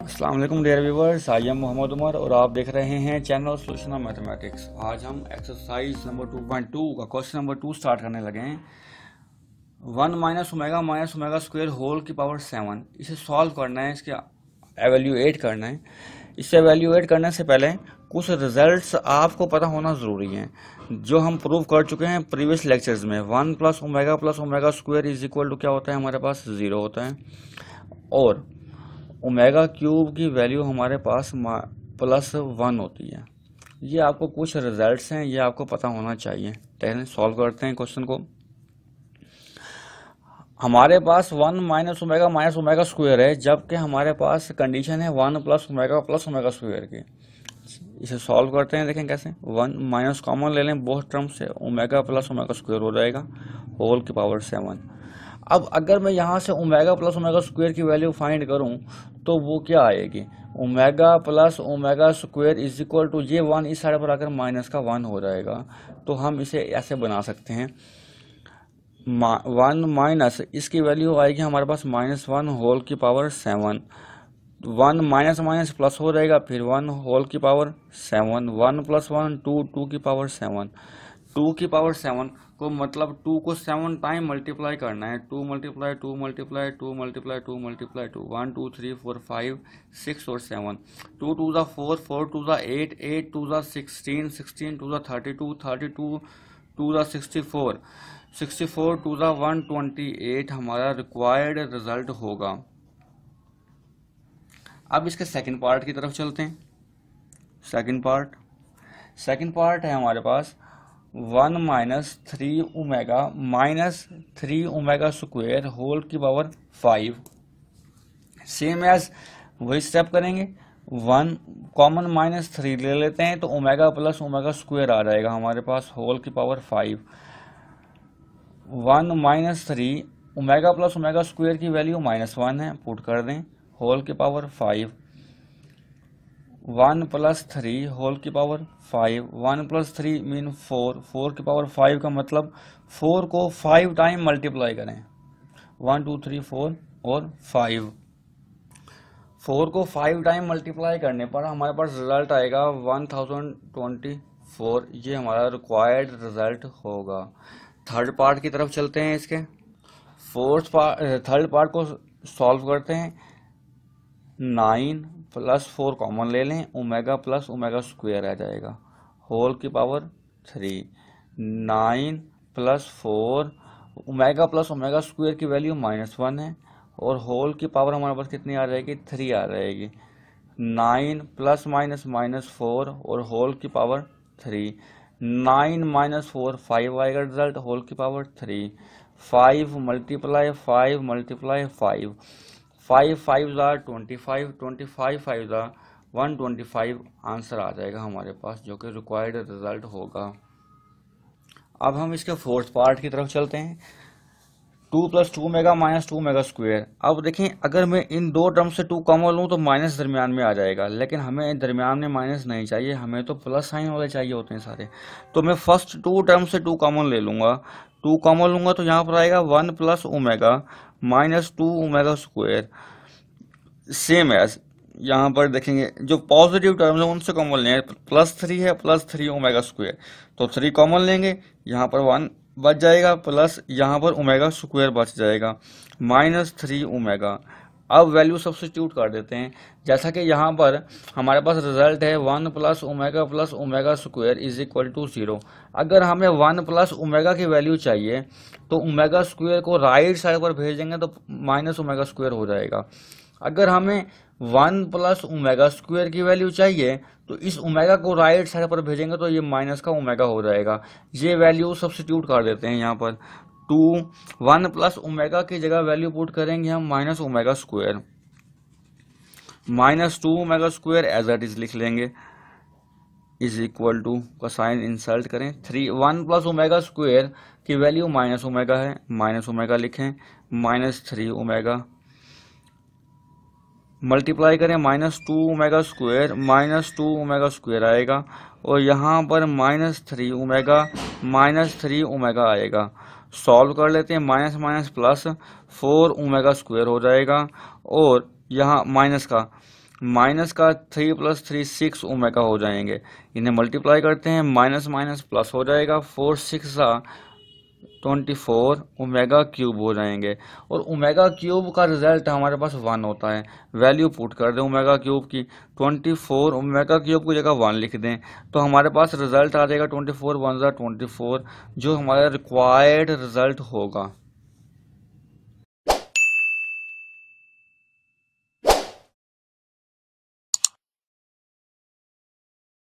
अस्सलाम वालेकुम dear viewers, I am Mohammad Umar और आप देख रहे हैं चैनल सॉल्यूशन ऑफ मैथमेटिक्स। आज हम एक्सरसाइज नंबर 2.2 का क्वेश्चन नंबर 2 स्टार्ट करने लगे हैं। 1 माइनस ओमेगा स्क्वायर होल की पावर 7, इसे सॉल्व करना है, इसके एवेल्यूएट करना है। इसे एवेल्यूएट करने से पहले कुछ रिजल्ट्स आपको पता होना ज़रूरी है जो हम प्रूव कर चुके हैं प्रीवियस लेक्चर्स में। 1 plus omega square is equal to क्या होता है, हमारे पास 0 होता है, और ओमेगा क्यूब की वैल्यू हमारे पास +1 होती है। ये आपको कुछ रिजल्ट्स हैं, ये आपको पता होना चाहिए। पहले सॉल्व करते हैं क्वेश्चन को। हमारे पास 1 माइनस ओमेगा स्क्वायर है, जबकि हमारे पास कंडीशन है 1 प्लस ओमेगा स्क्वायर की। इसे सॉल्व करते हैं, देखें कैसे। 1 माइनस कॉमन ले लें बोथ टर्म से, ओमेगा प्लस ओमेगा स्क्वायर हो जाएगा होल की पावर 7। अब अगर मैं यहाँ से ओमेगा प्लस ओमेगा स्क्वायर की वैल्यू फाइंड करूँ तो वो क्या आएगी, omega plus omega square is equal to, ये 1 इस साइड पर आकर माइनस का 1 हो जाएगा। तो हम इसे ऐसे बना सकते हैं, 1 माइनस इसकी वैल्यू आएगी हमारे पास -1 होल की पावर 7। 1 माइनस माइनस प्लस हो जाएगा, फिर 1 होल की पावर 7, 1 प्लस 1 2, 2 की पावर 7। 2 की पावर 7 को मतलब 2 को 7 टाइम मल्टीप्लाई करना है। 2 मल्टीप्लाई 2 मल्टीप्लाई 2 मल्टीप्लाई 2 मल्टीप्लाई 2, 1 2 3 4 5 6 और 7। 2 2 4, 4 2 8, 8 2 16, 16 2 32, 32 2 64, 64 2 128 हमारा रिक्वायर्ड रिजल्ट होगा। अब इसके सेकंड पार्ट की तरफ चलते हैं। सेकंड पार्ट है हमारे पास 1 माइनस 3 ओमेगा स्क्वायर होल की पावर 5। सेम एज वही स्टेप करेंगे, 1 कॉमन -3 ले लेते हैं तो ओमेगा प्लस ओमेगा स्क्वायर आ जाएगा हमारे पास होल की power 5। 1 minus 3 omega plus omega square की वैल्यू -1 है, पुट कर दें होल की पावर 5। 1 प्लस 3 होल की पावर 5, 1 प्लस 3 मीन 4, 4 की पावर 5 का मतलब 4 को 5 टाइम मल्टीप्लाई करें, 1 2 3 4 और 5। 4 को 5 टाइम मल्टीप्लाई करने पर हमारे पास रिजल्ट आएगा 1024। ये हमारा रिक्वायर्ड रिजल्ट होगा। थर्ड पार्ट की तरफ चलते हैं। इसके थर्ड पार्ट को सॉल्व करते हैं। 9 प्लस 4 कॉमन ले लें, ओमेगा प्लस ओमेगा स्क्वायर आ जाएगा होल की power 3। 9 plus 4 omega plus omega square की वैल्यू -1 है, और होल की पावर हमारे पास कितनी आ जाएगी, 3 आ जाएगी। 9 प्लस माइनस -4 और होल की पावर 3। 9 माइनस 4 5 आएगा रिजल्ट होल की पावर 3। 5 मल्टीप्लाई 5 मल्टीप्लाई 5, 5 5 25, 25 5 125 आंसर आ जाएगा हमारे पास, जो कि रिक्वायर्ड रिजल्ट होगा। अब हम इसके फोर्थ पार्ट की तरफ चलते हैं। 2 plus 2 omega minus 2 omega square. अब देखें, अगर मैं इन दो टर्म से 2 कॉमन लूँ तो माइनस दरमियान में आ जाएगा, लेकिन हमें दरमियान में माइनस नहीं चाहिए, हमें तो प्लस साइन वाले चाहिए होते हैं सारे। तो मैं फर्स्ट 2 टर्म से 2 कॉमन ले लूँगा। 2 कॉमन लूँगा तो यहाँ पर आएगा 1 plus omega minus 2 omega square. Same as यहाँ पर देखेंगे जो पॉजिटिव टर्म्स हैं उनसे कॉमन लेंगे, +3 है, +3 ओमेगा स्क्वायर, तो 3 कॉमन लेंगे, यहाँ पर 1 बच जाएगा, प्लस यहाँ पर ओमेगा स्क्वायर बच जाएगा, -3 ओमेगा। अब वैल्यू सब्स्टिट्यूट कर देते हैं, जैसा कि यहाँ पर हमारे पास रिजल्ट है 1 plus omega square is equal to 0। अगर हमें 1 प्लस ओमेगा की वैल्यू चाहिए तो ओमेगा स्क्वायर को राइट साइड पर भेजेंगे तो माइनस ओमेगा स्क्वायर हो जाएगा। अगर हमें 1 प्लस ओमेगा स्क्वायर की वैल्यू चाहिए तो इस ओमेगा को राइट साइड पर भेजेंगे तो ये माइनस का ओमेगा हो जाएगा। ये वैल्यू सब्स्टिट्यूट कर देते हैं यहाँ पर 1 प्लस ओमेगा की जगह वैल्यू पुट करेंगे हम minus omega square, -2 omega square as it is लिख लेंगे, इज इक्वल टू का साइन इंसल्ट करें 1 प्लस ओमेगा स्क्वायर की वैल्यू माइनस ओमेगा है, माइनस ओमेगा लिखें, -3 ओमेगा मल्टीप्लाई करें -2 ओमेगा स्क्वायर, -2 ओमेगा स्क्वायर आएगा, और यहाँ पर -3 ओमेगा आएगा। सॉल्व कर लेते हैं, minus minus plus 4 omega square हो जाएगा, और यहाँ माइनस का माइनस का 3 + 3 6 ओमेगा हो जाएंगे। इन्हें मल्टीप्लाई करते हैं, माइनस माइनस प्लस हो जाएगा, 4 6 24 ओमेगा क्यूब हो जाएंगे। और ओमेगा क्यूब का रिजल्ट हमारे पास 1 होता है। वैल्यू पुट कर दें ओमेगा क्यूब की, 24 ओमेगा क्यूब की जगह 1 लिख दें, तो हमारे पास रिजल्ट आ जाएगा 24 × 1 = 24, जो हमारा रिक्वायर्ड रिजल्ट होगा।